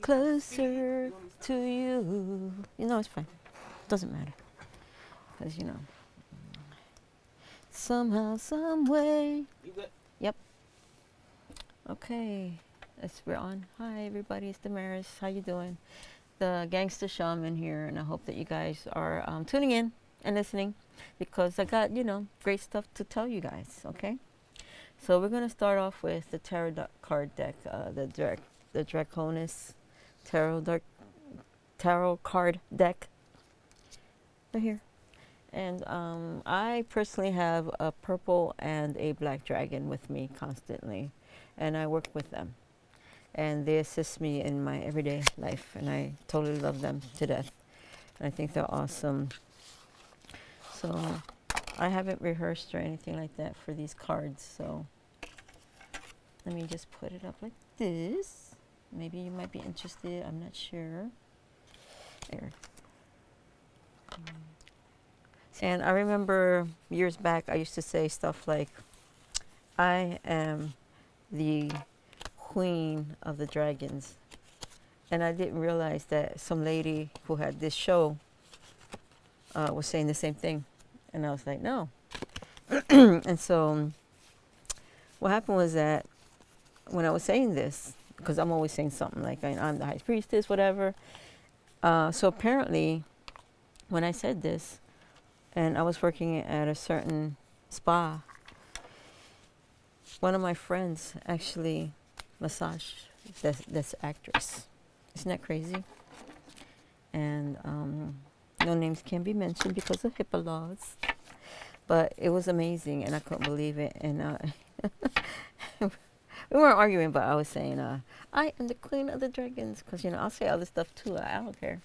closer to you. You know, it's fine. Doesn't matter. Because, you know, somehow, some way. You good? Yep. Okay. We're on. Hi, everybody. It's Damaris. How you doing? The Gangster Shaman here, and I hope that you guys are tuning in and listening because I got, you know, great stuff to tell you guys, okay? So we're going to start off with the card deck, the Draconis Tarot card deck. Right here. And I personally have a purple and a black dragon with me constantly, and I work with them. And they assist me in my everyday life, and I totally love them to death. And I think they're awesome. So I haven't rehearsed or anything like that for these cards, so let me just put it up like this. Maybe you might be interested, I'm not sure. There. And I remember years back, I used to say stuff like, I am the queen of the dragons. And I didn't realize that some lady who had this show was saying the same thing. And I was like, no. And so what happened was that when I was saying this, because I'm always saying something like, I'm the high priestess, whatever. So apparently, when I said this, and I was working at a certain spa, one of my friends actually massaged this actress. Isn't that crazy? And no names can be mentioned because of HIPAA laws. But it was amazing, and I couldn't believe it. And we weren't arguing, but I was saying, I am the queen of the dragons. Because, you know, I'll say other stuff too. I don't care.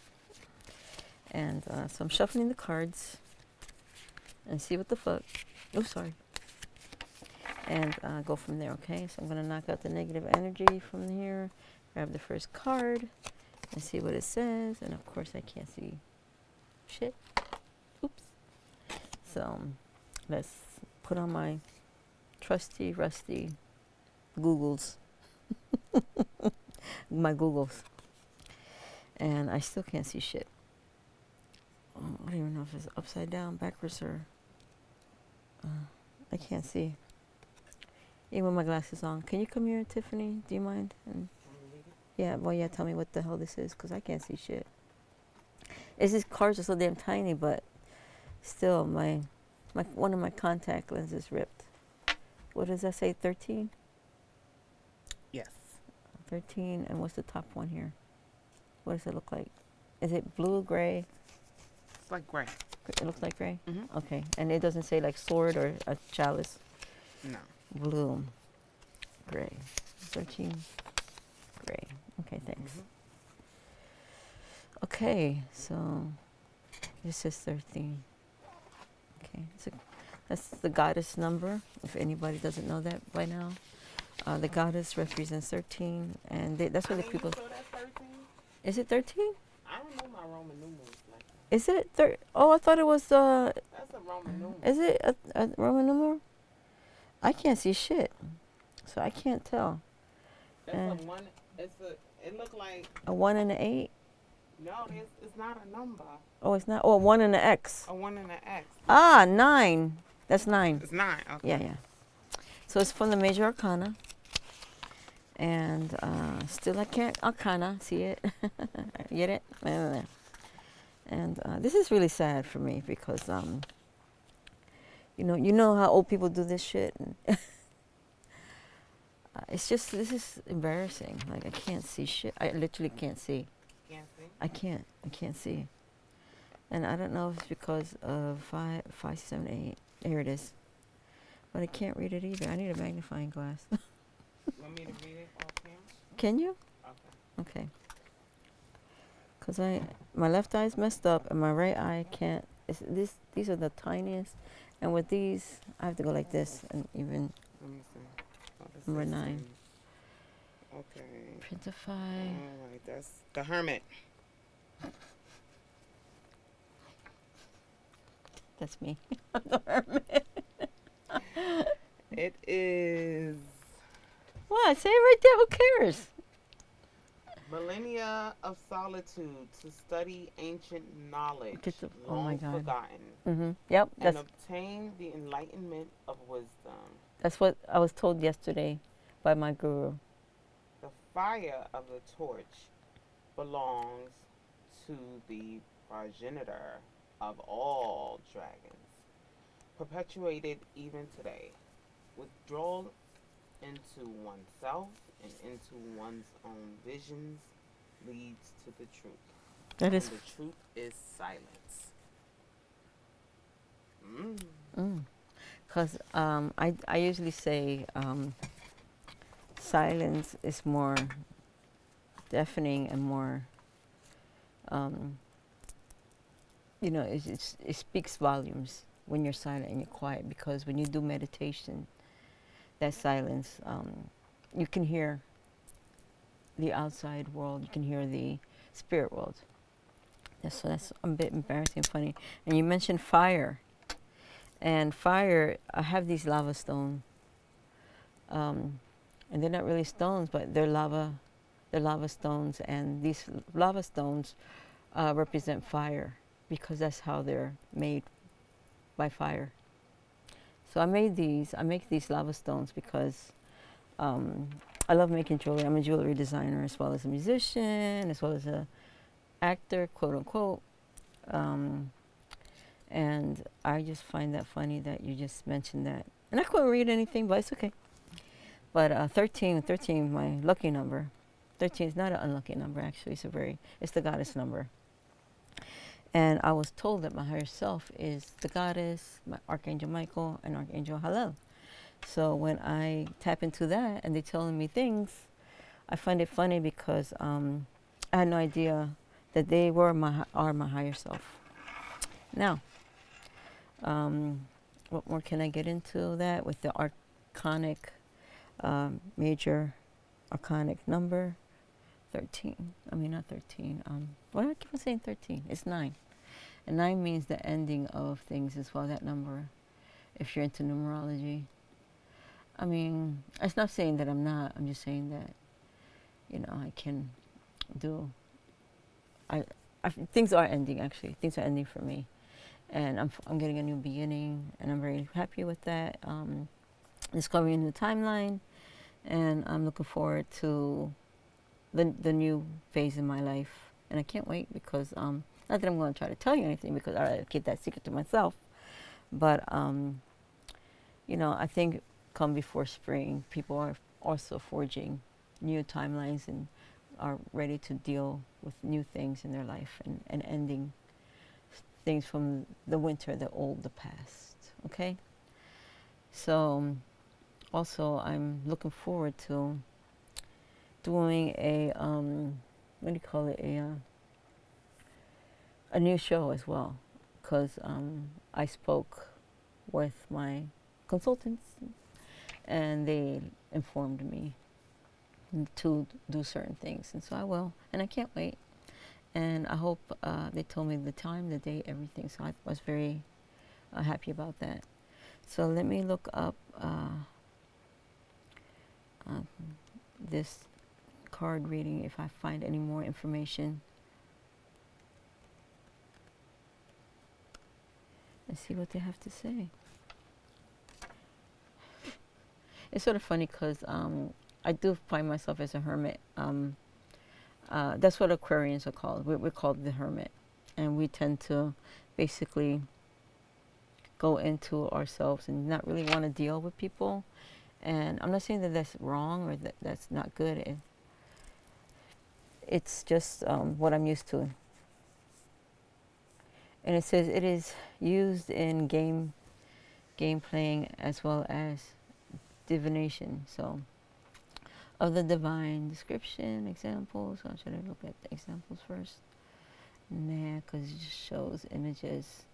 And so I'm shuffling the cards and see what the fuck. Oh, sorry. And go from there, okay? So I'm going to knock out the negative energy from here, grab the first card, and see what it says. And, of course, I can't see shit. Oops. So let's put on my trusty, rusty Googles. My Googles. And I still can't see shit. Oh, I don't even know if it's upside down, backwards, or... I can't see. Even with my glasses on. Can you come here, Tiffany? Do you mind? And yeah, well, yeah, tell me what the hell this is, because I can't see shit. It's these cards are so damn tiny, but still, my one of my contact lenses ripped. What does that say, 13? Yes. 13, and what's the top one here? What does it look like? Is it blue, gray? It's like gray. It looks like gray? Mm-hmm. Okay, and it doesn't say like sword or a chalice? No. Blue, gray, 13, gray. Okay, thanks. Mm-hmm. Okay, so this is 13. Okay, so that's the goddess number, if anybody doesn't know that by now. The goddess represents 13, and that's what the people... So that's 13? Is it 13? I don't know my Roman numerals like that. Is it? Oh, I thought it was... That's a Roman numeral. Is it a Roman numeral? I can't see shit, so I can't tell. That's a 1. It looked like... A 1 and an 8? No, it's not a number. Oh, it's not. Oh, a 1 and an X. A 1 and an X. Ah, 9. That's 9. It's 9. Okay. Yeah. So it's from the Major Arcana. And still I can't Arcana. See it? Get it? And this is really sad for me because, you know how old people do this shit? And it's just, this is embarrassing. Like, I can't see shit. I literally can't see. Can't see? I can't see. And I don't know if it's because of 5, 7, 8. Here it is. But I can't read it either. I need a magnifying glass. Want me to read it off camera? Can you? Okay. Okay. Because my left eye's messed up and my right eye can't. These are the tiniest. And with these, I have to go like this and even... Let me see. Oh, that's Number 16. 9. Okay. Printify. All right, that's the Hermit. That's me. I'm the hermit. It is... What? Say it right there. Who cares? Millennia of solitude to study ancient knowledge, Oh my long God. forgotten, Yep, and obtain the enlightenment of wisdom. that's what I was told yesterday by my guru. The fire of the torch belongs to the progenitor of all dragons, perpetuated even today. Withdrawal into oneself and into one's own visions leads to the truth. That And is. the truth is silence. Mm. Because I usually say silence is more deafening and more, um, it speaks volumes when you're silent and you're quiet. Because when you do meditation, that silence, you can hear the outside world, you can hear the spirit world. That's a bit embarrassing and funny. And you mentioned fire. And fire, I have these lava stones. And they're not really stones, but they're lava. They're lava stones, and these lava stones represent fire because that's how they're made, by fire. So I make these lava stones because I love making jewelry. I'm a jewelry designer as well as a musician, as well as a actor, quote unquote. And I just find that funny that you just mentioned that. And I couldn't read anything, but it's okay. But 13, my lucky number. 13 is not an unlucky number, actually. It's the goddess number. And I was told that my higher self is the goddess, my Archangel Michael, and Archangel Hallel. So when I tap into that and they're telling me things, I find it funny because I had no idea that they are my higher self. Now, what more can I get into that with the archonic, major archonic number? 13. I mean, not 13. Why do I keep on saying 13? It's 9. And 9 means the ending of things as well, that number, if you're into numerology. I mean, it's not saying that I'm not. I'm just saying that, I can do. Things are ending, actually. Things are ending for me. And I'm getting a new beginning, and I'm very happy with that. Discovering a new timeline, and I'm looking forward to the new phase in my life. And I can't wait because, not that I'm going to try to tell you anything because I keep that secret to myself. But, I think come before spring, people are also forging new timelines and are ready to deal with new things in their life and ending things from the winter, the old, the past. Okay? So, also, I'm looking forward to doing a, what do you call it, a new show as well, because I spoke with my consultants and they informed me to do certain things, and so I will, and I can't wait. And I hope they told me the time, the date, everything, so I was very happy about that. So let me look up this card reading if I find any more information and see what they have to say. It's sort of funny because I do find myself as a hermit. That's what Aquarians are called. We're called the hermit. And we tend to basically go into ourselves and not really want to deal with people. And I'm not saying that that's wrong or that that's not good. It's just what I'm used to. And it says it is used in game playing as well as divination. So, of the divine description, examples. Or should I look at the examples first? Nah, because it just shows images.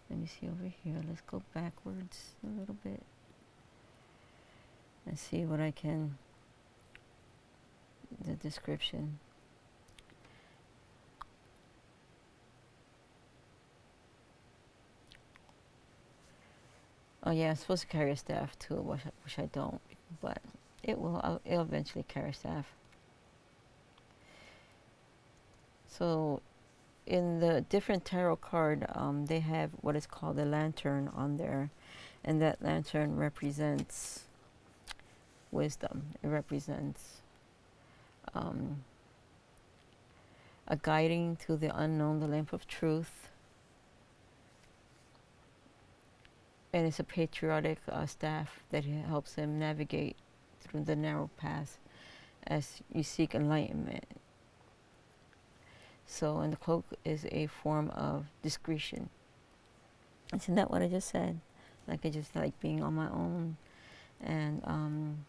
Let me see over here. Let's go backwards a little bit and see what I can. The description. Oh yeah, I'm supposed to carry a staff too, which I don't, but it'll eventually carry a staff. So in the different tarot card, they have what is called a lantern on there, and that lantern represents wisdom. It represents a guiding to the unknown, the lamp of truth. And it's a patriotic staff that helps him navigate through the narrow path as you seek enlightenment. So, and the cloak is a form of discretion. Isn't that what I just said? Like I just like being on my own. And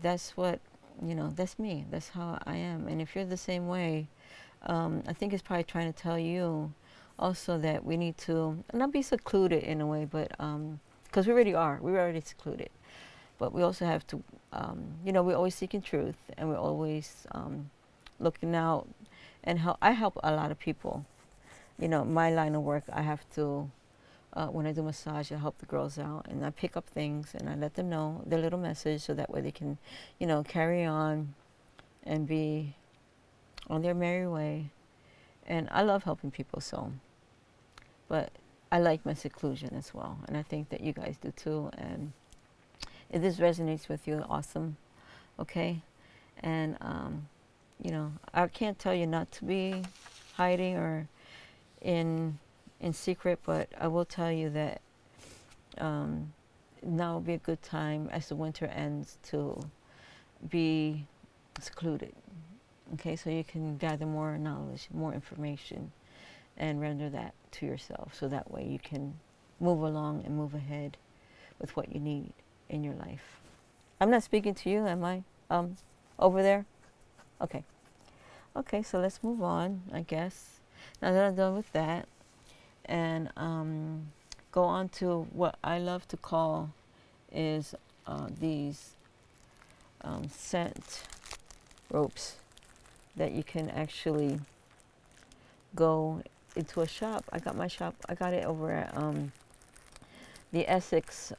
that's what, you know, that's me. That's how I am. And if you're the same way, I think it's probably trying to tell you also that we need to not be secluded in a way, but because we already are. We're already secluded. But we also have to, you know, we're always seeking truth, and we're always looking out. And I help a lot of people. You know, my line of work, I have to, when I do massage, I help the girls out, and I pick up things, and I let them know their little message, so that way they can, you know, carry on and be on their merry way. And I love helping people, so. But I like my seclusion as well, and I think that you guys do too. And if this resonates with you, awesome, okay? And, you know, I can't tell you not to be hiding or in secret, but I will tell you that now will be a good time as the winter ends to be secluded, okay? So you can gather more knowledge, more information, and render that to yourself, so that way you can move along and move ahead with what you need in your life. I'm not speaking to you, am I? Over there? Okay. Okay, so let's move on, I guess. Now that I'm done with that, and go on to what I love to call is these scent ropes that you can actually go into a shop. I got it over at the Essex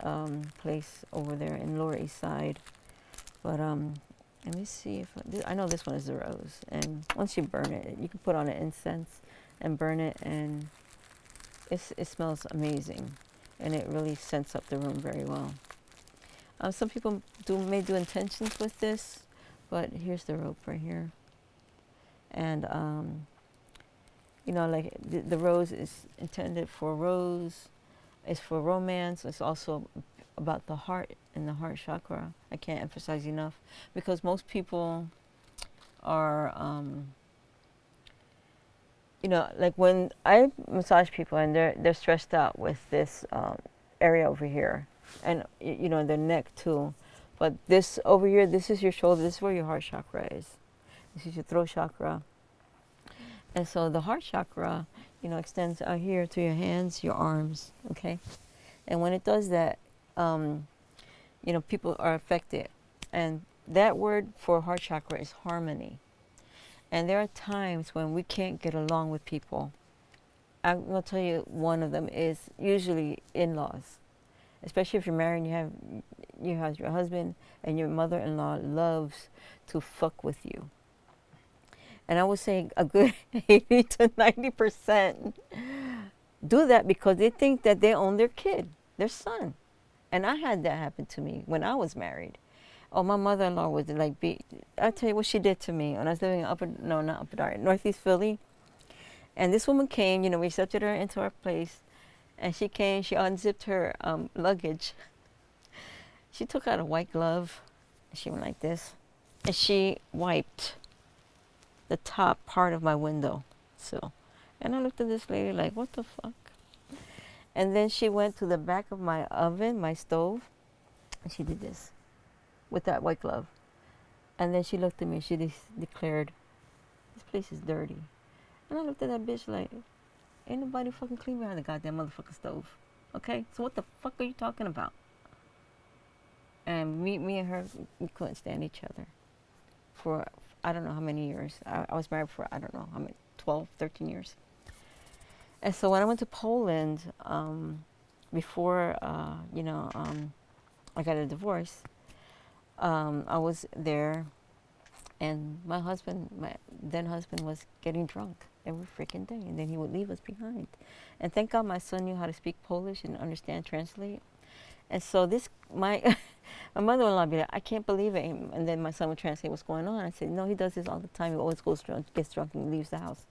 place over there in Lower East Side. But let me see if I know this one is the rose. And once you burn it, you can put on an incense and burn it, and it smells amazing, and it really scents up the room very well. Some people may do intentions with this, but here's the rope right here. And you know, like the rose is intended for rose. It's for romance. It's also about the heart and the heart chakra. I can't emphasize enough, because most people are, you know, like when I massage people and they're stressed out with this area over here, and you know, their neck too. But this over here, this is your shoulder. This is where your heart chakra is. This is your throat chakra. And so the heart chakra, you know, extends out here to your hands, your arms, okay? And when it does that, you know, people are affected. And that word for heart chakra is harmony. And there are times when we can't get along with people. I'm going to tell you, one of them is usually in-laws. Especially if you're married and you have your husband, and your mother-in-law loves to fuck with you. And I would say a good 80 to 90% do that because they think that they own their kid, their son. And I had that happen to me when I was married. Oh, my mother-in-law was like, I'll tell you what she did to me when I was living in Northeast Philly. And this woman came, you know, we accepted her into our place. And she came, she unzipped her luggage. She took out a white glove. She went like this. And she wiped the top part of my window sill. And I looked at this lady like, what the fuck? And then she went to the back of my oven, my stove, and she did this with that white glove. And then she looked at me and she declared, this place is dirty. And I looked at that bitch like, ain't nobody fucking clean behind the goddamn motherfucking stove. Okay? So what the fuck are you talking about? And me and her, we couldn't stand each other for I don't know how many years. I was married for, I don't know how many, 12, 13 years. And so when I went to Poland, before, you know, I got a divorce, I was there, And my husband, my then husband, was getting drunk every freaking day, and then he would leave us behind. And thank God my son knew how to speak Polish and understand, translate. And so this, my my mother-in-law would be like, I can't believe it. And then my son would translate what's going on. I said, no, he does this all the time. He always goes drunk, gets drunk, and leaves the house.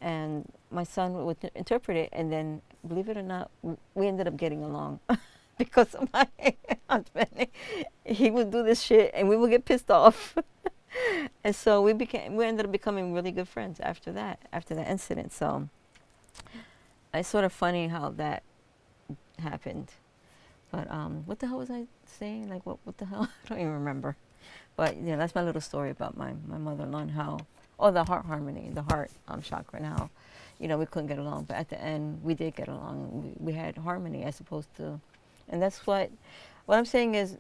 And my son would interpret it, and then, believe it or not, we ended up getting along because of my husband. He would do this shit, and we would get pissed off. And so we ended up becoming really good friends after that incident. So it's sort of funny how that happened. But what the hell was I saying? Like, what the hell? I don't even remember. But yeah, that's my little story about my mother-in-law and how, the heart harmony, the heart chakra, and how, we couldn't get along. But at the end, we did get along. We had harmony as opposed to, and that's what I'm saying is,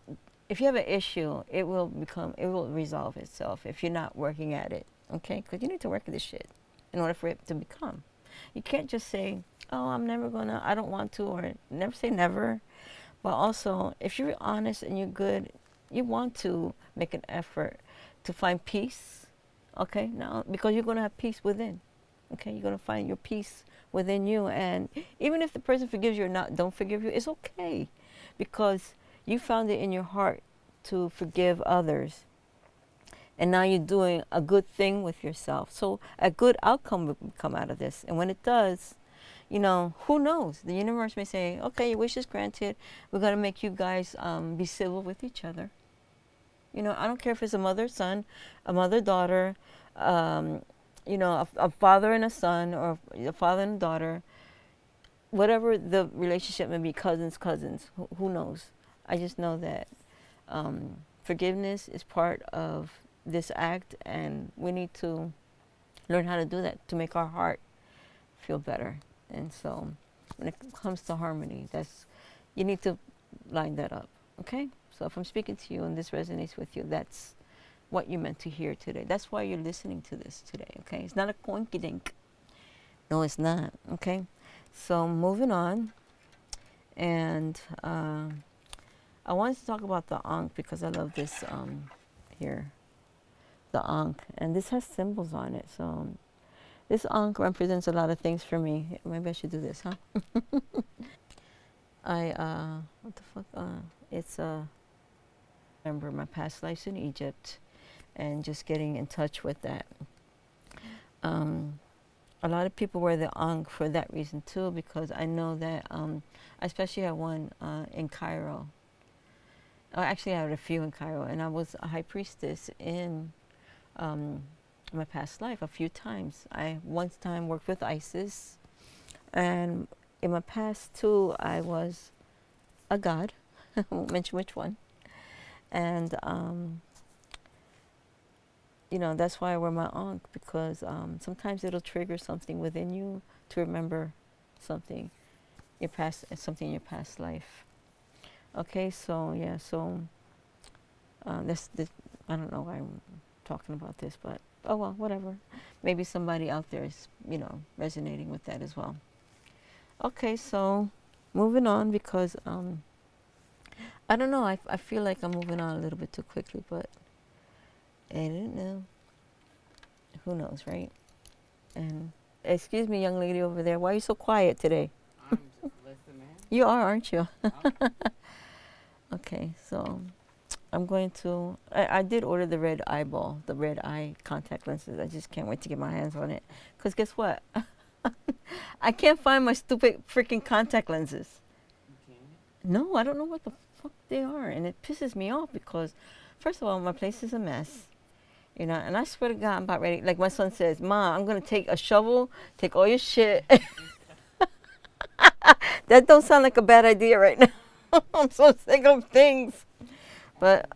if you have an issue, it will resolve itself if you're not working at it, okay? Because you need to work at this shit in order for it to become. You can't just say, oh, I'm never gonna, I don't want to, or never say never. But also, if you're honest and you're good, you want to make an effort to find peace, okay? Now, because you're gonna have peace within, okay? You're gonna find your peace within you, and even if the person forgives you or don't forgive you, it's okay, because you found it in your heart to forgive others. And now you're doing a good thing with yourself. So a good outcome will come out of this. And when it does, who knows? The universe may say, okay, your wish is granted. We're going to make you guys be civil with each other. I don't care if it's a mother-son, a mother-daughter, a father and a son, or a father and a daughter. Whatever the relationship may be, cousins, who knows? I just know that forgiveness is part of this act, and we need to learn how to do that to make our heart feel better. And so when it comes to harmony, you need to line that up, okay? So if I'm speaking to you and this resonates with you, that's what you meant to hear today. That's why you're listening to this today, okay? It's not a coinky-dink. No, it's not, okay? So moving on, and I wanted to talk about the Ankh because I love this here, the Ankh, and this has symbols on it. So this Ankh represents a lot of things for me. Maybe I should do this, huh? What the fuck? It's remember my past lives in Egypt, and just getting in touch with that. A lot of people wear the Ankh for that reason too, because I know that, especially I had one in Cairo. Actually, I had a few in Cairo, and I was a high priestess in my past life a few times. I once time worked with Isis, and in my past too, I was a god. I won't mention which one. And that's why I wear my Ankh, because sometimes it'll trigger something within you to remember something in your past life. Okay, so yeah, so this I don't know why I'm talking about this, but oh well, whatever. Maybe somebody out there is resonating with that as well. Okay, so moving on, because I don't know. I feel like I'm moving on a little bit too quickly, but I don't know. Who knows, right? And excuse me, young lady over there. Why are you so quiet today? I'm just listening. You are, aren't you? Okay. Okay, so I'm going to, I did order the red eyeball, the red eye contact lenses. I just can't wait to get my hands on it. Because guess what? I can't find my stupid freaking contact lenses. Okay. No, I don't know what the fuck they are. And it pisses me off because, first of all, my place is a mess. And I swear to God, I'm about ready. Like my son says, Mom, I'm going to take a shovel, take all your shit. That don't sound like a bad idea right now. I'm so sick of things. But,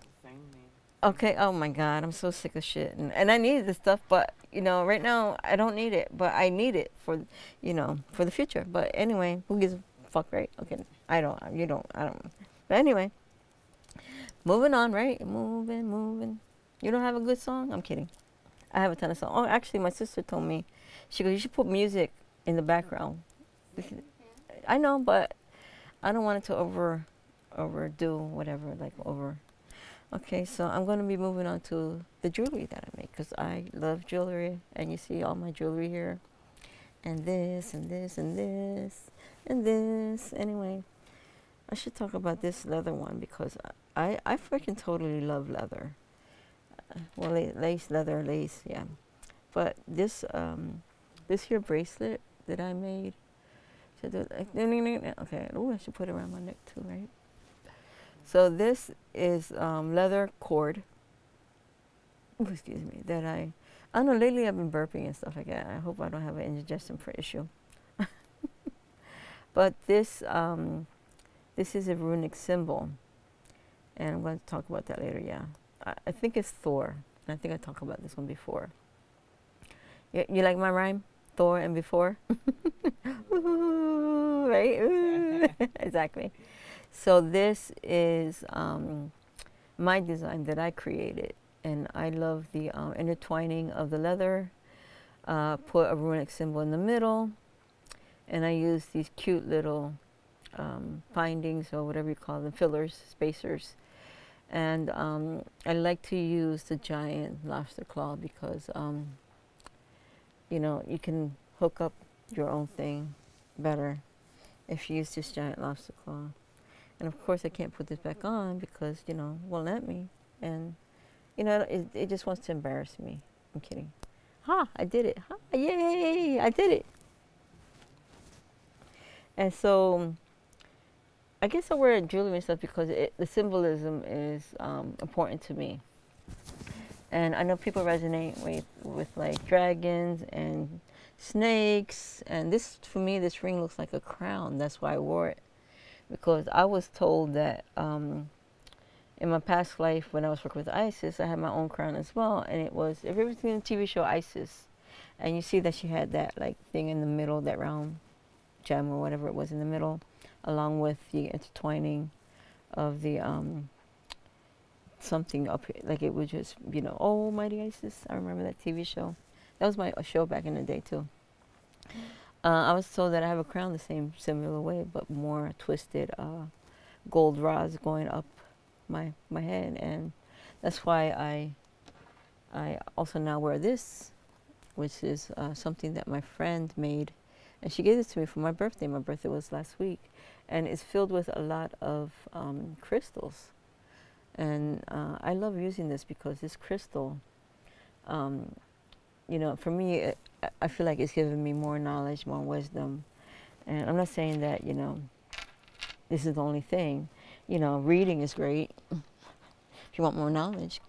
okay, oh my God, I'm so sick of shit. And I needed this stuff, but, right now I don't need it. But I need it for the future. But anyway, who gives a fuck, right? Okay, I don't. But anyway, moving on, right? Moving. You don't have a good song? I'm kidding. I have a ton of songs. Oh, actually, my sister told me, she goes, you should put music in the background. I know, but I don't want it to overdo whatever, like over. Okay, so I'm going to be moving on to the jewelry that I make because I love jewelry, and you see all my jewelry here, and this, and this, and this, and this. Anyway, I should talk about this leather one because I freaking totally love leather. Well, lace, leather, lace, yeah. But this here bracelet that I made, should I do it like, okay, oh, I should put it around my neck too, right? So this is leather cord. Ooh, excuse me. That I don't know. Lately, I've been burping and stuff like that. I hope I don't have an indigestion for issue. But this is a runic symbol, and I'm going to talk about that later. Yeah, I think it's Thor. And I think I talked about this one before. You like my rhyme? Thor and before? Ooh, right? Ooh. Exactly. So this is my design that I created. And I love the intertwining of the leather. Put a runic symbol in the middle. And I use these cute little bindings or whatever you call them, fillers, spacers. And I like to use the giant lobster claw because you know, you can hook up your own thing better if you use this giant lobster claw. And of course I can't put this back on because, you know, won't let me. And, you know, it just wants to embarrass me. I'm kidding. Ha, I did it. Ha, yay, I did it. And so I guess I wear jewelry and stuff because the symbolism is important to me. And I know people resonate with like dragons and snakes. And this, for me, this ring looks like a crown. That's why I wore it. Because I was told that in my past life, when I was working with Isis, I had my own crown as well. And it was, if you've ever seen the TV show Isis, and you see that she had that like thing in the middle, that round gem or whatever it was in the middle, along with the intertwining of the something up here, like it was just, you know, oh, Mighty Isis. I remember that TV show. That was my show back in the day too. I was told that I have a crown the same similar way, but more twisted gold rods going up my head, and that's why I also now wear this, which is something that my friend made, and she gave this to me for my birthday. My birthday was last week, and it's filled with a lot of crystals. And I love using this because this crystal, you know, for me, I feel like it's giving me more knowledge, more wisdom. And I'm not saying that, you know, this is the only thing. You know, reading is great. If you want more knowledge,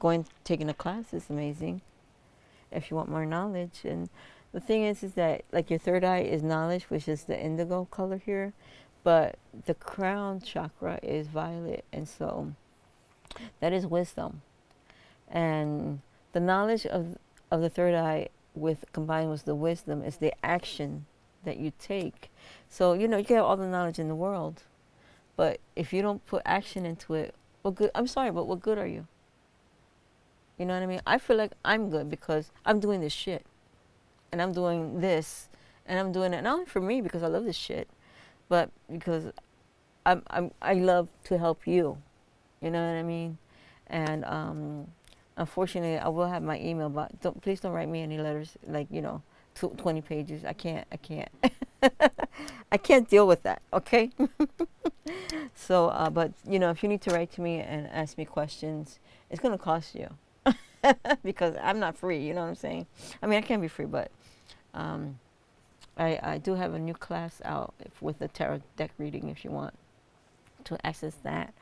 taking a class is amazing. If you want more knowledge. And the thing is that, like, your third eye is knowledge, which is the indigo color here. But the crown chakra is violet. And so that is wisdom. And the knowledge of the third eye combined with the wisdom is the action that you take. So, you know, you can have all the knowledge in the world, but if you don't put action into it, what good? I'm sorry, but what good are you? You know what I mean? I feel like I'm good because I'm doing this shit, and I'm doing this, and I'm doing it not only for me because I love this shit, but because I love to help you. You know what I mean? And unfortunately, I will have my email, but please don't write me any letters, like, you know, 20 pages. I can't. I can't deal with that, okay? So, but, you know, if you need to write to me and ask me questions, it's going to cost you. Because I'm not free, you know what I'm saying? I mean, I can be free, but I do have a new class out with the tarot deck reading if you want to access that.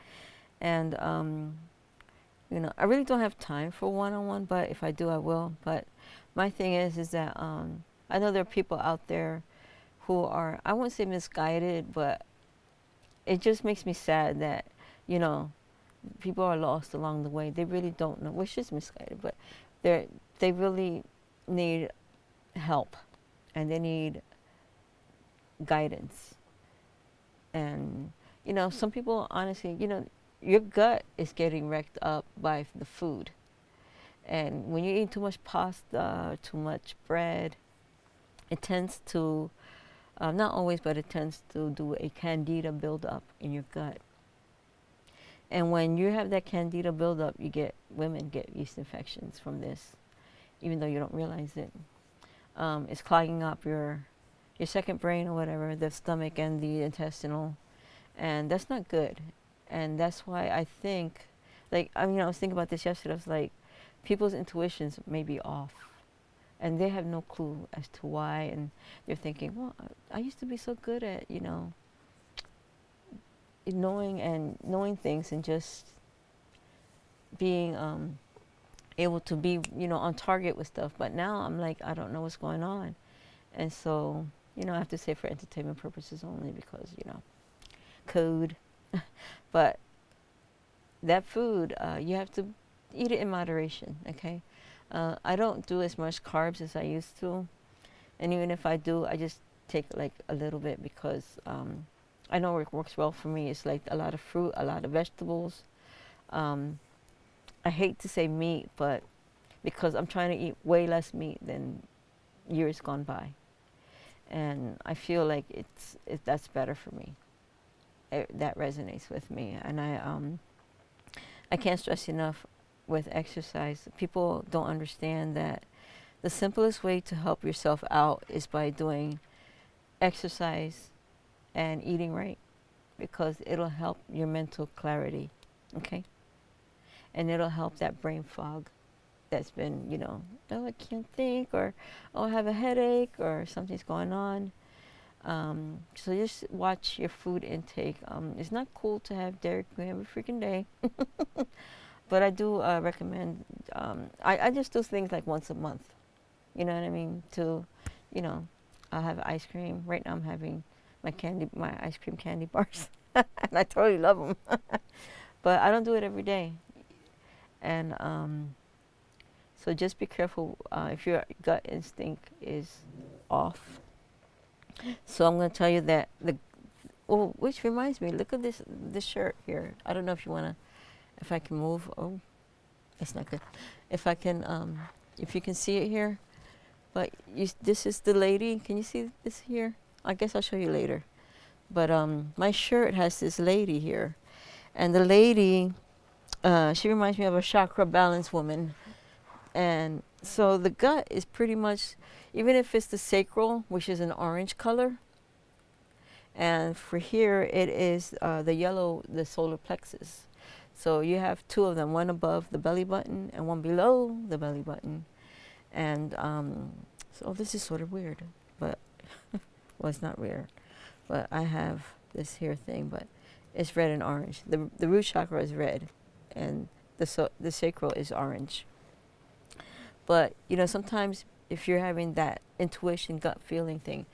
And you know, I really don't have time for one-on-one, but if I do, I will. But my thing is that I know there are people out there who are, I won't say misguided, but it just makes me sad that, you know, people are lost along the way. They really don't know, which is misguided, but they really need help, and they need guidance. And, you know, some people, honestly, you know, your gut is getting wrecked up by the food. And when you eat too much pasta, too much bread, it tends to, not always, but it tends to do a candida buildup in your gut. And when you have that candida buildup, women get yeast infections from this, even though you don't realize it. It's clogging up your second brain or whatever, the stomach and the intestinal, and that's not good. And that's why I think, like, I mean, I was thinking about this yesterday. I was like, people's intuitions may be off, and they have no clue as to why. And they're thinking, well, I used to be so good at, knowing things and just being able to be, on target with stuff. But now I'm like, I don't know what's going on. And so, I have to say for entertainment purposes only because, code. But that food, you have to eat it in moderation, okay? I don't do as much carbs as I used to. And even if I do, I just take like a little bit because I know it works well for me. It's like a lot of fruit, a lot of vegetables. I hate to say meat, but because I'm trying to eat way less meat than years gone by. And I feel like that's better for me. That resonates with me. And I can't stress enough with exercise. People don't understand that the simplest way to help yourself out is by doing exercise and eating right, because it'll help your mental clarity, okay? And it'll help that brain fog that's been, oh, I can't think, or oh, I have a headache, or something's going on. So just watch your food intake. It's not cool to have Dairy Queen every freaking day. But I do recommend, I just do things like once a month. You know what I mean? I'll have ice cream. Right now I'm having my ice cream candy bars. And I totally love them. But I don't do it every day. And so just be careful if your gut instinct is off. So I'm going to tell you that which reminds me, look at this shirt here. I don't know if you want to, if I can move. Oh, it's not good. If you can see it here, but this is the lady. Can you see this here? I guess I'll show you later. But my shirt has this lady here, and the lady, she reminds me of a chakra balance woman. And so the gut is pretty much, even if it's the sacral, which is an orange color, and for here it is the yellow, the solar plexus. So you have two of them, one above the belly button and one below the belly button. And so this is sort of weird, but well, it's not weird. But I have this here thing, but it's red and orange. The root chakra is red, and the sacral is orange. But sometimes if you're having that intuition, gut feeling thing,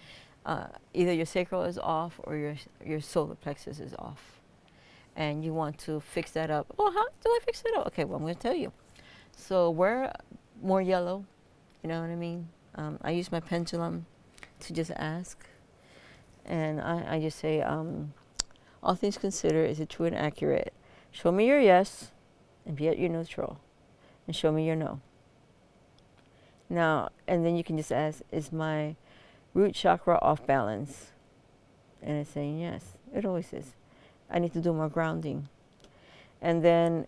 either your sacral is off or your solar plexus is off, and you want to fix that up. Oh, how do I fix it up? Okay, well, I'm going to tell you. So wear more yellow. You know what I mean? I use my pendulum to just ask, and I just say, all things considered, is it true and accurate? Show me your yes, and be at your neutral, and show me your no. Now, and then you can just ask, is my root chakra off balance? And it's saying yes. It always is. I need to do more grounding. And then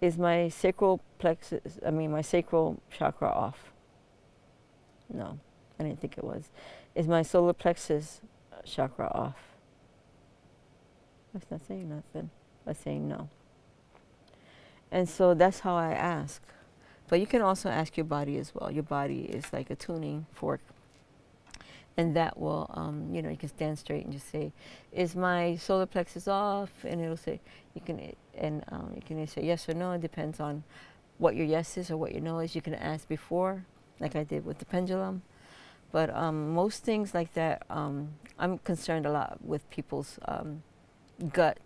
is my sacral chakra off? No, I didn't think it was. Is my solar plexus chakra off? That's not saying nothing. That's saying no. And so that's how I ask. But you can also ask your body as well. Your body is like a tuning fork. And that will, you can stand straight and just say, is my solar plexus off? And it'll say, you can say yes or no. It depends on what your yes is or what your no is. You can ask before, like I did with the pendulum. But most things like that, I'm concerned a lot with people's gut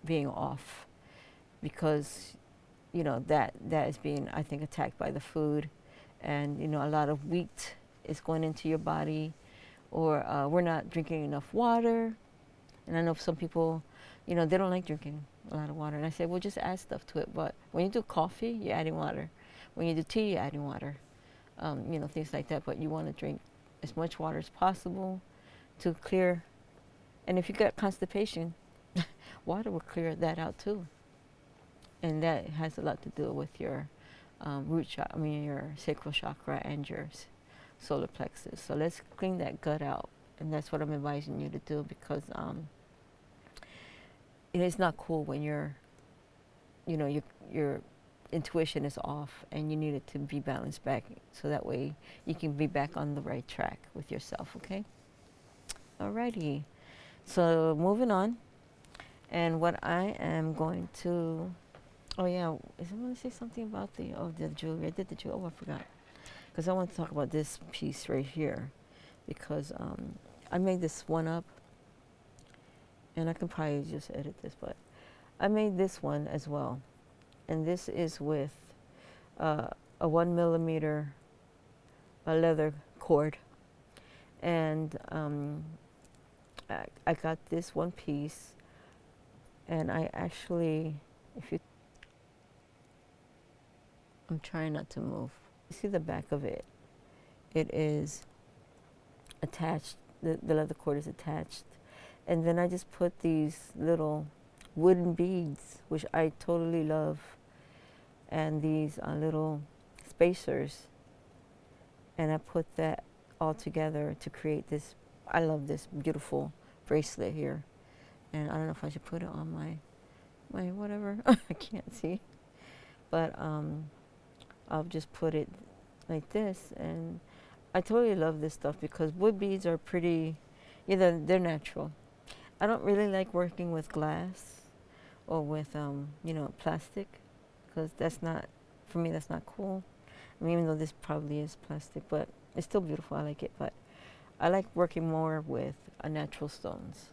being off, because that is being, I think, attacked by the food. And a lot of wheat is going into your body, or we're not drinking enough water. And I know some people, they don't like drinking a lot of water. And I say, well, just add stuff to it. But when you do coffee, you're adding water. When you do tea, you're adding water. Things like that. But you want to drink as much water as possible to clear. And if you got constipation, water will clear that out too. and that has a lot to do with your root chakra, I mean your sacral chakra and your solar plexus. So let's clean that gut out, and that's what I'm advising you to do, because it is not cool when your intuition is off and you need it to be balanced back, so that way you can be back on the right track with yourself. Okay. Alrighty. So moving on, and what I am going to, oh yeah, is I want to say something about the jewelry. I did the jewelry. Oh, I forgot, because I want to talk about this piece right here, because I made this one up, and I can probably just edit this, but I made this one as well, and this is with a 1 millimeter leather cord, and I got this one piece, and I actually, I'm trying not to move. You see the back of it? It is attached. The leather cord is attached, and then I just put these little wooden beads, which I totally love, and these little spacers, and I put that all together to create this. I love this beautiful bracelet here, and I don't know if I should put it on my whatever. I can't see, but I'll just put it like this, and I totally love this stuff because wood beads are pretty, they're natural. I don't really like working with glass or with plastic, because that's not, for me, that's not cool. I mean, even though this probably is plastic, but it's still beautiful. I like it, but I like working more with natural stones,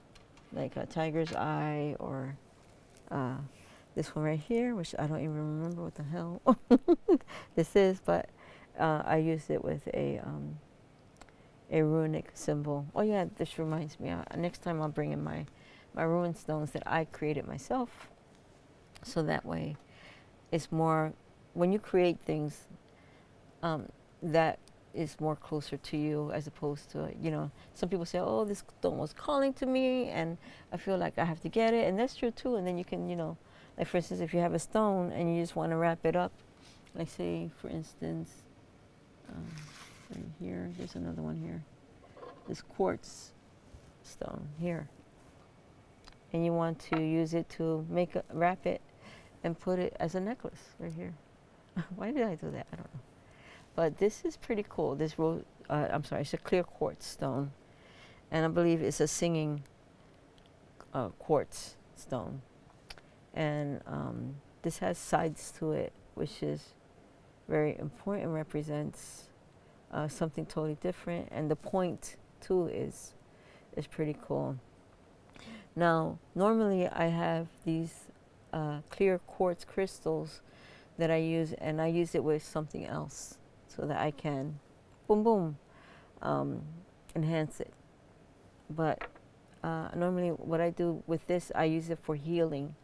like a tiger's eye, or this one right here, which I don't even remember what the hell this is, but I used it with a runic symbol. Oh yeah, this reminds me. Next time I'll bring in my rune stones that I created myself, so that way it's more, when you create things, that is more closer to you, as opposed to, some people say, oh, this stone was calling to me and I feel like I have to get it, and that's true too. And then you can, like for instance, if you have a stone and you just want to wrap it up, like say for instance, right here, there's another one here, this quartz stone here, and you want to use it to wrap it and put it as a necklace right here. Why did I do that? I don't know. But this is pretty cool. This I'm sorry, it's a clear quartz stone, and I believe it's a singing quartz stone. And this has sides to it, which is very important, represents something totally different, and the point too is pretty cool. Now, normally I have these clear quartz crystals that I use, and I use it with something else, so that I can, boom, boom, enhance it. But normally what I do with this, I use it for healing.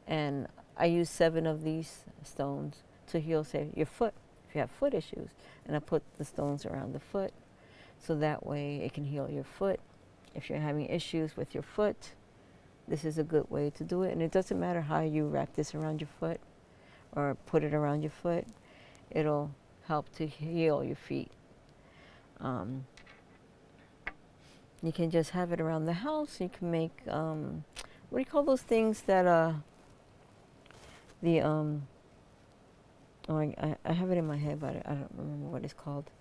And I use 7 of these stones to heal, say, your foot, if you have foot issues. And I put the stones around the foot, so that way it can heal your foot. If you're having issues with your foot, this is a good way to do it. And it doesn't matter how you wrap this around your foot or put it around your foot. It'll help to heal your feet. You can just have it around the house. You can make, what do you call those things that, oh, I have it in my head, but I don't remember what it's called.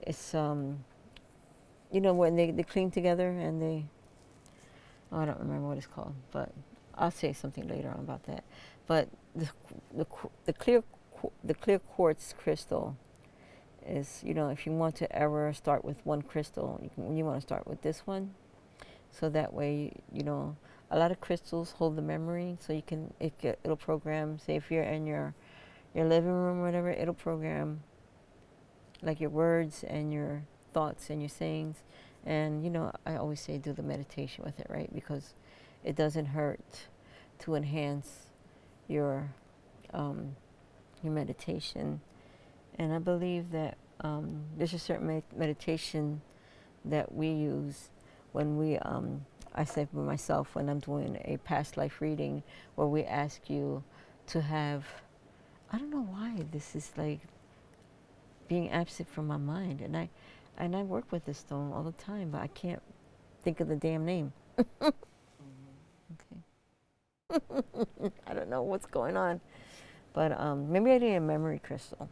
It's, when they clean together and they, oh, I don't remember what it's called, but I'll say something later on about that. But the clear quartz crystal is, if you want to ever start with one crystal, you want to start with this one, so that way, a lot of crystals hold the memory, so you can, it'll program, say if you're in your living room or whatever, it'll program like your words and your thoughts and your sayings. And I always say do the meditation with it, right? Because it doesn't hurt to enhance your meditation. And I believe that there's a certain meditation that we use when we, I say for myself, when I'm doing a past life reading, where we ask you to have, I don't know why this is like being absent from my mind. And I work with this stone all the time, but I can't think of the damn name. Okay. I don't know what's going on. But maybe I need a memory crystal.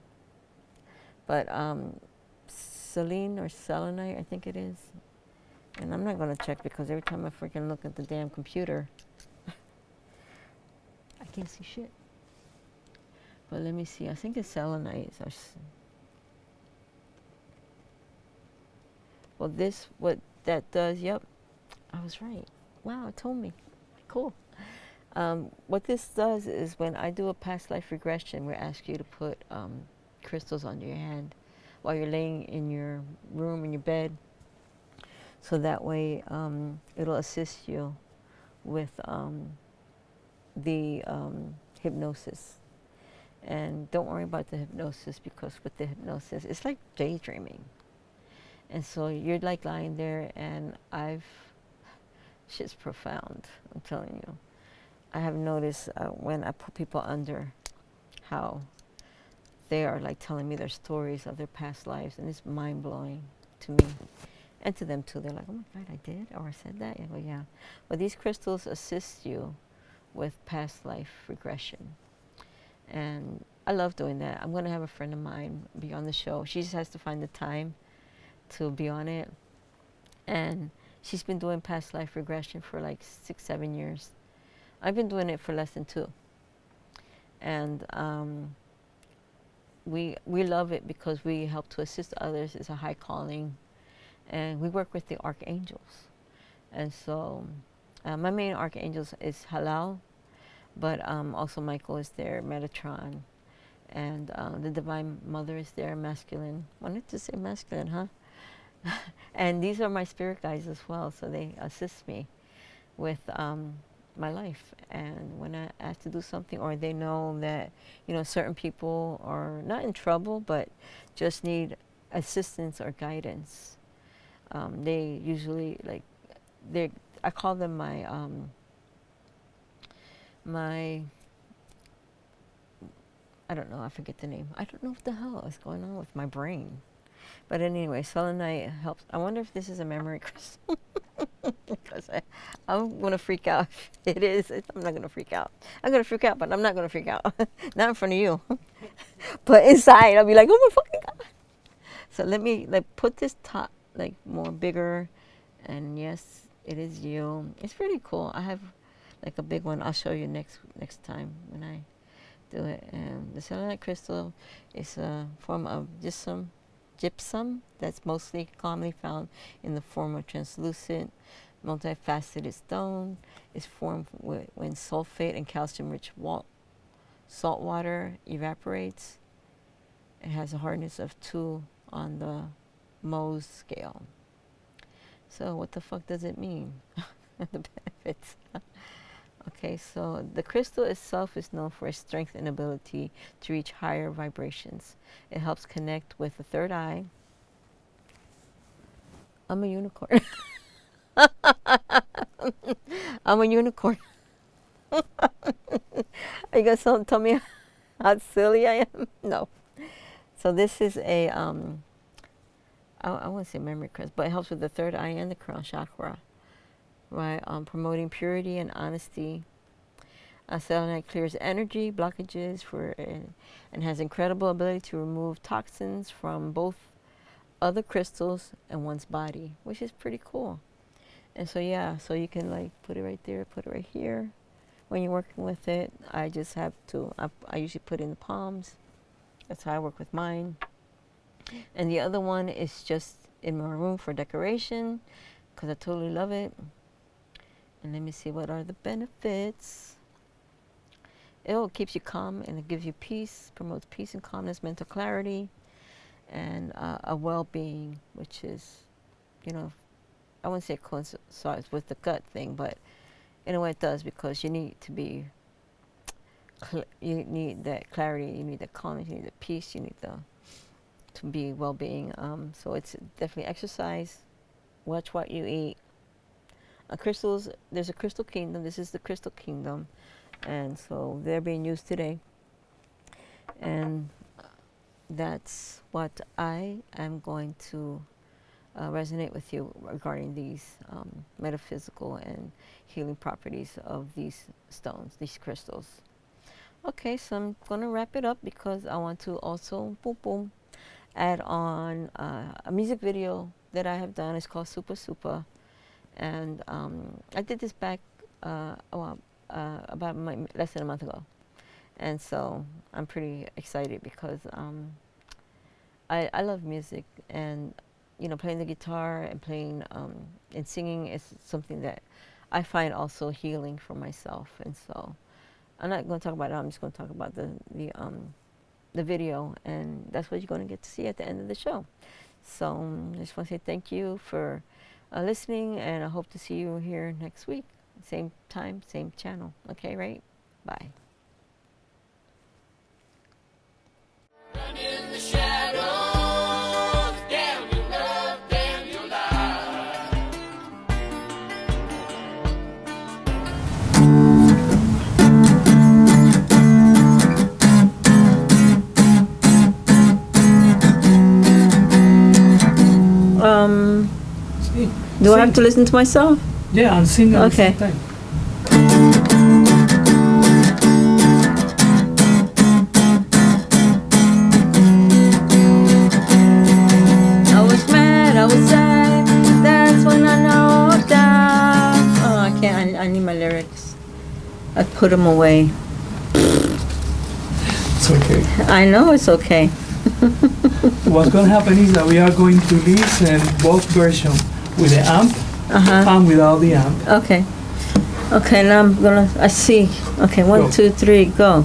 But Selene or selenite, I think it is. And I'm not going to check because every time I freaking look at the damn computer, I can't see shit. But let me see. I think it's selenite. Well, this, what that does, yep, I was right. Wow, it told me. Cool. What this does is when I do a past life regression, we ask you to put crystals under your hand while you're laying in your room, in your bed. So that way it'll assist you with the hypnosis. And don't worry about the hypnosis because with the hypnosis, it's like daydreaming. And so you're like lying there and shit's profound, I'm telling you. I have noticed when I put people under how they are like telling me their stories of their past lives, and it's mind-blowing to me and to them too. They're like, oh my God, I did, or I said that. I go, yeah. But these crystals assist you with past life regression. And I love doing that. I'm going to have a friend of mine be on the show. She just has to find the time to be on it. And she's been doing past life regression for like 6, 7 years. I've been doing it for less than 2. And we love it because we help to assist others. It's a high calling. And we work with the archangels. And so my main archangels is Halal, but also Michael is there, Metatron. And the Divine Mother is there, masculine. Wanted to say masculine, huh? And these are my spirit guides as well, so they assist me with my life. And when I ask to do something, or they know that, you know, certain people are not in trouble, but just need assistance or guidance, they usually, like, I call them my, I don't know, I forget the name. I don't know what the hell is going on with my brain. But anyway, selenite helps. I wonder if this is a memory crystal. Because I'm going to freak out. It is. I'm not going to freak out. I'm going to freak out, but I'm not going to freak out. Not in front of you. But inside, I'll be like, oh my fucking God. So let me like put this top like more bigger. And yes, it is you. It's pretty cool. I have like a big one. I'll show you next time when I do it. And the selenite crystal is a form of gypsum that's mostly commonly found in the form of translucent, multifaceted stone. It's formed when sulfate and calcium-rich salt water evaporates. It has a hardness of 2 on the Mohs scale. So what the fuck does it mean? The benefits. Okay, so the crystal itself is known for its strength and ability to reach higher vibrations. It helps connect with the third eye. I'm a unicorn. I'm a unicorn. Are you going to tell me how silly I am? No. So this is a, I wouldn't say memory crystal, but it helps with the third eye and the crown chakra. Right, promoting purity and honesty. Selenite clears energy blockages and has incredible ability to remove toxins from both other crystals and one's body, which is pretty cool. And so yeah, so you can like put it right there, put it right here. When you're working with it, I just have to. I usually put it in the palms. That's how I work with mine. And the other one is just in my room for decoration, because I totally love it. And let me see, what are the benefits? It keeps you calm and it gives you peace, promotes peace and calmness, mental clarity, and a well-being, which is, you know, I wouldn't say it coincides with the gut thing, but in a way it does, because you need to be, you need that clarity, you need that calmness, you need the peace, you need to be well-being. So it's definitely exercise, watch what you eat. Crystals, there's a crystal kingdom. This is the crystal kingdom. And so they're being used today. And that's what I am going to resonate with you regarding these metaphysical and healing properties of these stones, these crystals. Okay, so I'm going to wrap it up because I want to also, boom, boom, add on a music video that I have done. It's called Super Super. And I did this back about less than a month ago. And so I'm pretty excited because I love music, and you know, playing the guitar and playing and singing is something that I find also healing for myself. And so I'm not going to talk about it. I'm just going to talk about the video, and that's what you're going to get to see at the end of the show. So I just want to say thank you for listening, and I hope to see you here next week. Same time, same channel. Okay, right? Bye. In the shadows, damn your love, damn your life. Do I have to listen to myself? Yeah, and sing at Okay. the same time. I was mad, I was sad. That's when I know that. Oh, I can't. I need my lyrics. I put them away. It's okay. I know it's okay. What's going to happen is that we are going to listen both versions with the amp and without the amp. Okay. Okay, now I'm gonna. I see. Okay, one, Go. 2, 3, go.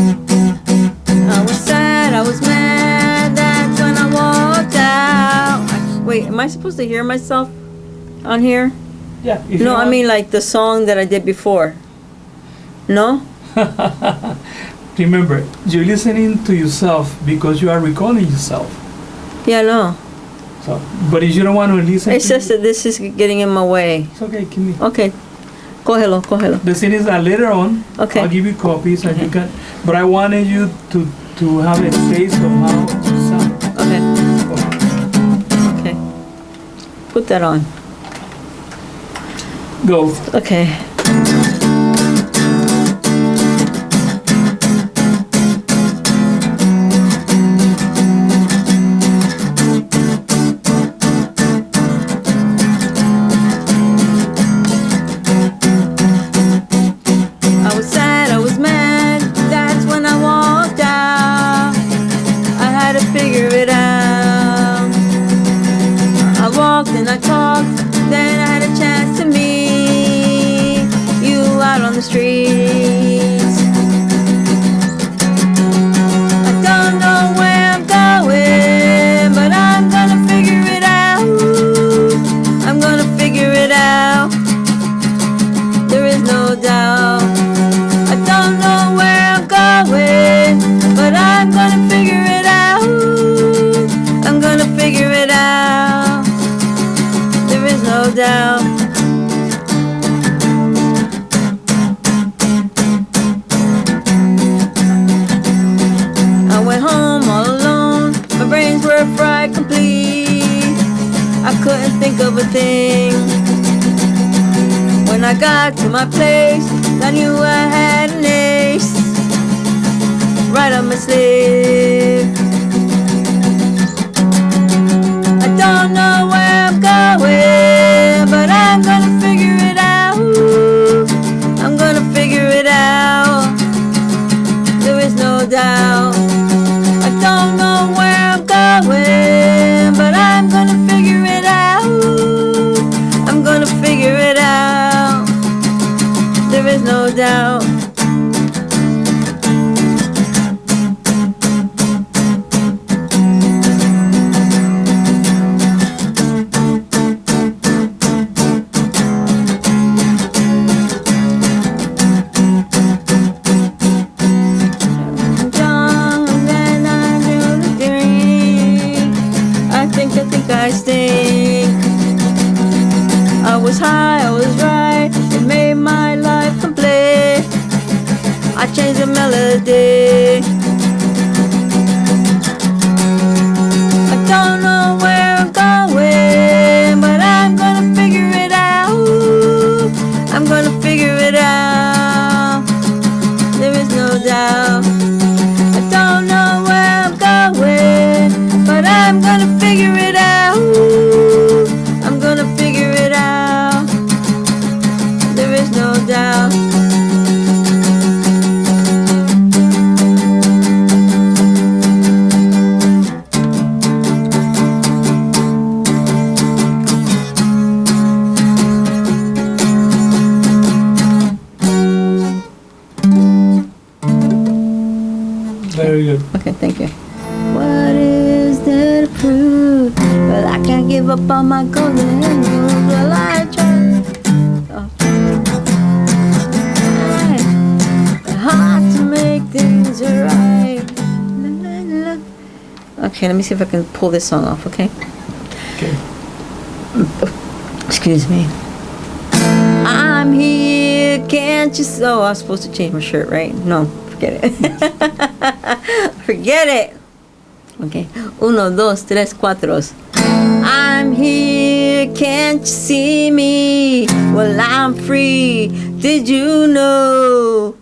I was sad, I was mad. That's when I walked out. Wait, am I supposed to hear myself on here? Yeah. If No, you I want- mean like the song that I did before. No? Remember, you're listening to yourself because you are recording yourself. Yeah, no. So, but if you don't want to listen, It's to just that this is getting in my way. it's okay. Give me. Okay. Cógelo, cógelo. The thing is that later on, Okay. I'll give you copies and you can. But I wanted you to have a taste of how to sound. Okay. Okay. Put that on. Go. Okay. I was sad, I was mad. That's when I walked out. I had to figure it out. I walked and I talked, then I had a chance to meet you out on the streets. I don't know where I'm going, but I'm gonna figure it out. I'm gonna figure it out. There is no doubt. I don't know where I'm going, but I'm gonna figure it out. I'm gonna figure it out. There is no doubt. I went home all alone. My brains were fried complete. I couldn't think of a thing. When I got to my place, I knew I had an ace right up my sleeve. I don't know where I'm going, but I'm gonna figure it out. I'm gonna figure it out. There is no doubt. I don't know where I'm going, but I'm gonna figure it out. I'm gonna figure it out. There is no doubt. I stink. I was high, I was right, it made my life complete. I changed the melody. I don't know where I'm going, but I'm gonna figure it out. I'm gonna figure it out. There is no doubt. I don't know where I'm going, but I'm gonna figure it out. I'm gonna figure it out. There is no doubt. Very good. Okay, thank you. What is there to prove? Well, I can't give up on my golden rules. Well, I try. Oh. Hard to make things right. Okay, let me see if I can pull this song off, okay? Okay. Excuse me. I'm here, can't you? Oh, I was supposed to change my shirt, right? No, forget it. Forget it. Okay. 1, 2, 3, 4. I'm here, can't you see me? Well, I'm free. Did you know?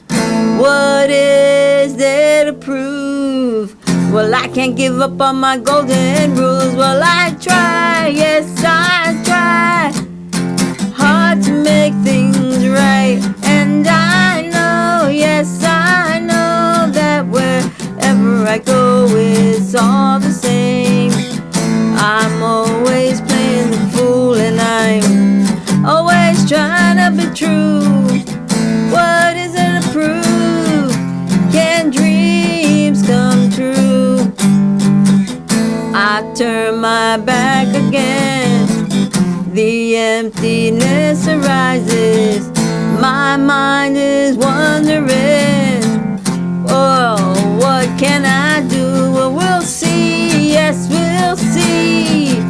What is there to prove? Well, I can't give up on my golden rules. Well, I try, yes, I try hard to make things right. And I know, yes, I know that wherever I go, it's all the same. I'm always playing the fool, and I'm always trying to be true. What is there to prove? Can dreams come true? I turn my back again. The emptiness arises. My mind is wondering, oh, what can I do? Well, we'll see. Yes, we'll see.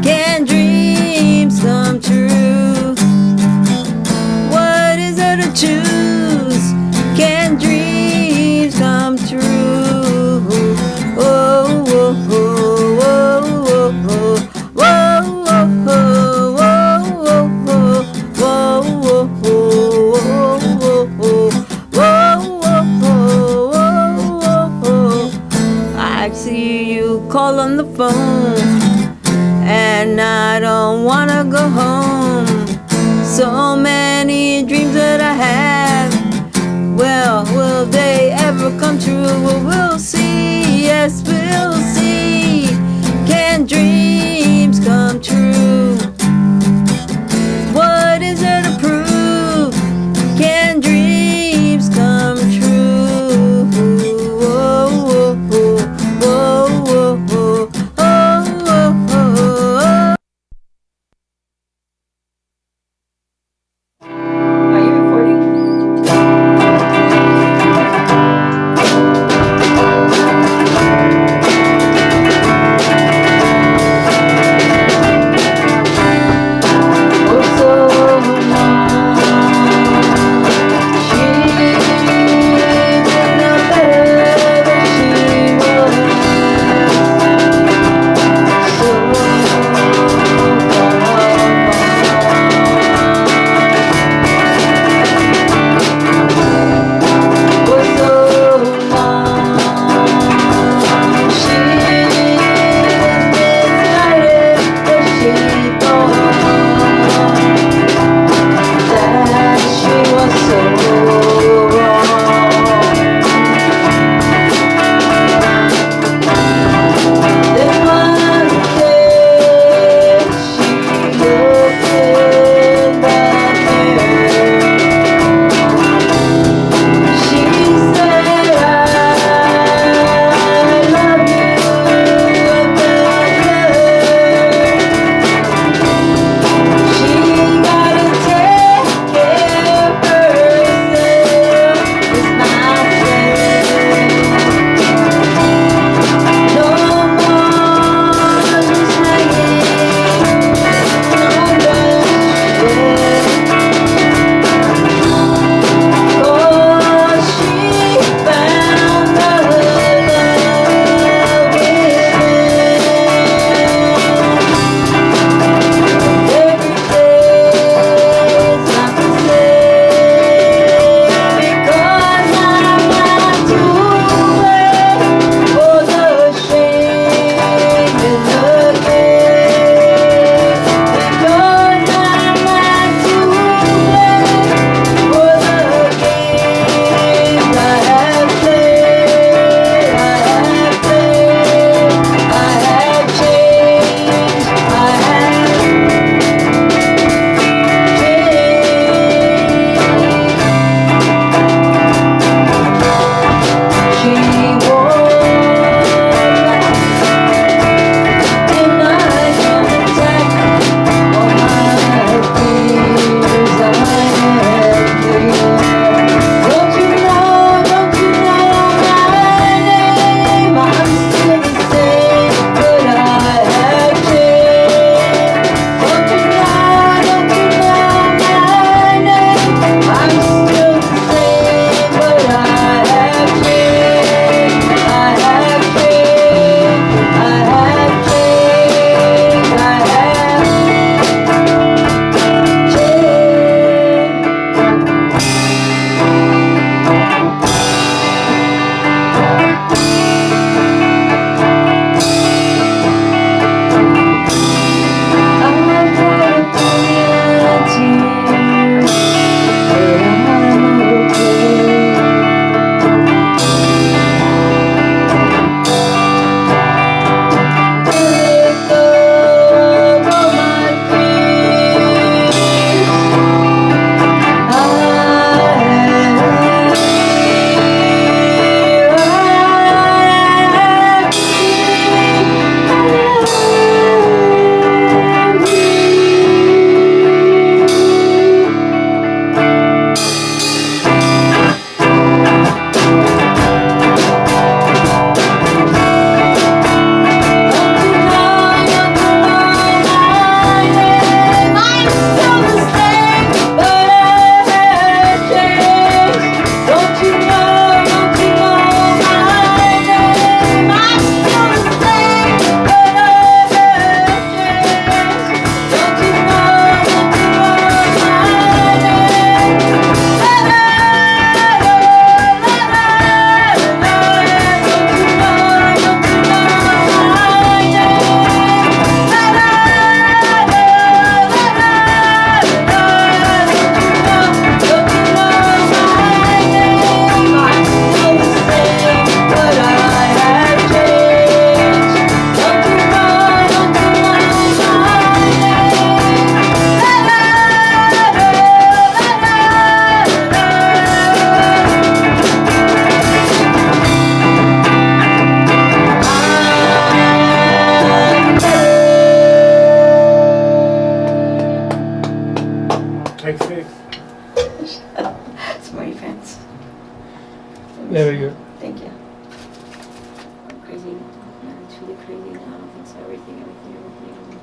Can dreams come true? What is there to choose? Can dreams come true? Oh, oh, oh, oh, oh, oh, oh, oh. I see you call on the phone, and I don't wanna go home. So many dreams that I have, well, will they ever come true? Well, we'll see, yes, we'll see. Can dreams come true? What is there to prove? Can dreams come true? Oh, oh, oh, oh, oh, oh, oh, oh, oh. Are you recording?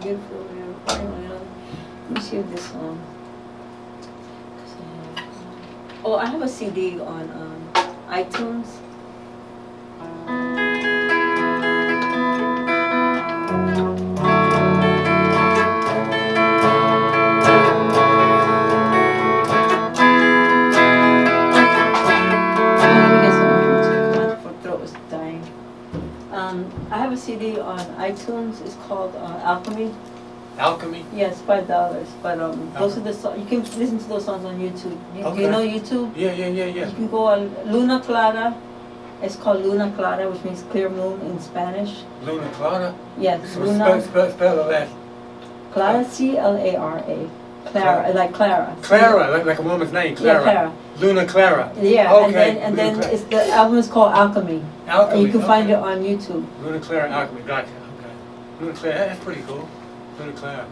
beautiful. Let me see this song. Oh, I have a CD on iTunes. I have a CD on iTunes. It's called Alchemy. Alchemy? Yes, $5. But those are the songs. You can listen to those songs on YouTube. You know YouTube? Yeah. You can go on Luna Clara. It's called Luna Clara, which means clear moon in Spanish. Luna Clara? Yes, So Luna. spell that. Clara, Clara. Clara, like Clara. Clara, like a woman's name, Clara. Yeah, Clara. Luna Clara. Yeah, Okay. and then it's the album is called Alchemy. Alchemy. And you can find it on YouTube. Luna Clara Alchemy. Gotcha. Okay. Luna Clara. That's pretty cool. Luna Clara.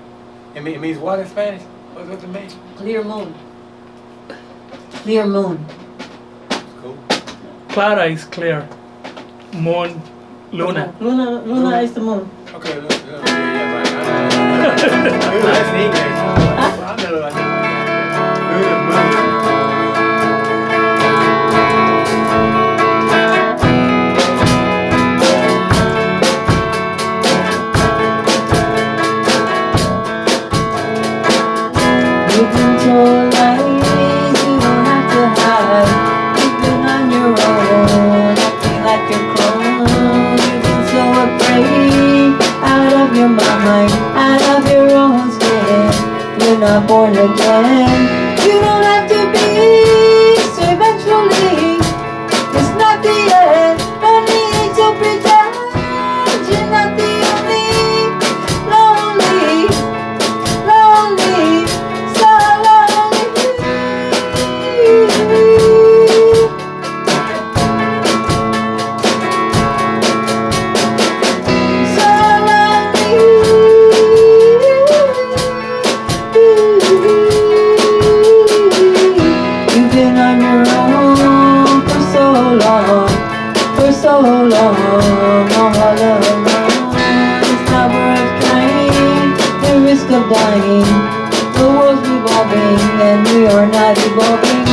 It means what in Spanish? What's it mean? Clear moon. Clear moon. That's cool. Clara is clear. Moon, Luna. Luna is the moon. Okay. Yeah, right. That's in English. I know like that. Luna, moon. You've been told lies, you don't have to hide. You've been on your own, acting like you're clone. You've been so afraid, out of your mind, out of your own skin. You're not born again. You don't have to be, so eventually, it's not the end. No need to pretend, you're not the only lonely. Lonely, so lonely. So lonely. You've been on your own for so long, all alone. It's not worth trying, the risk of dying. The world's revolving and we are not evolving.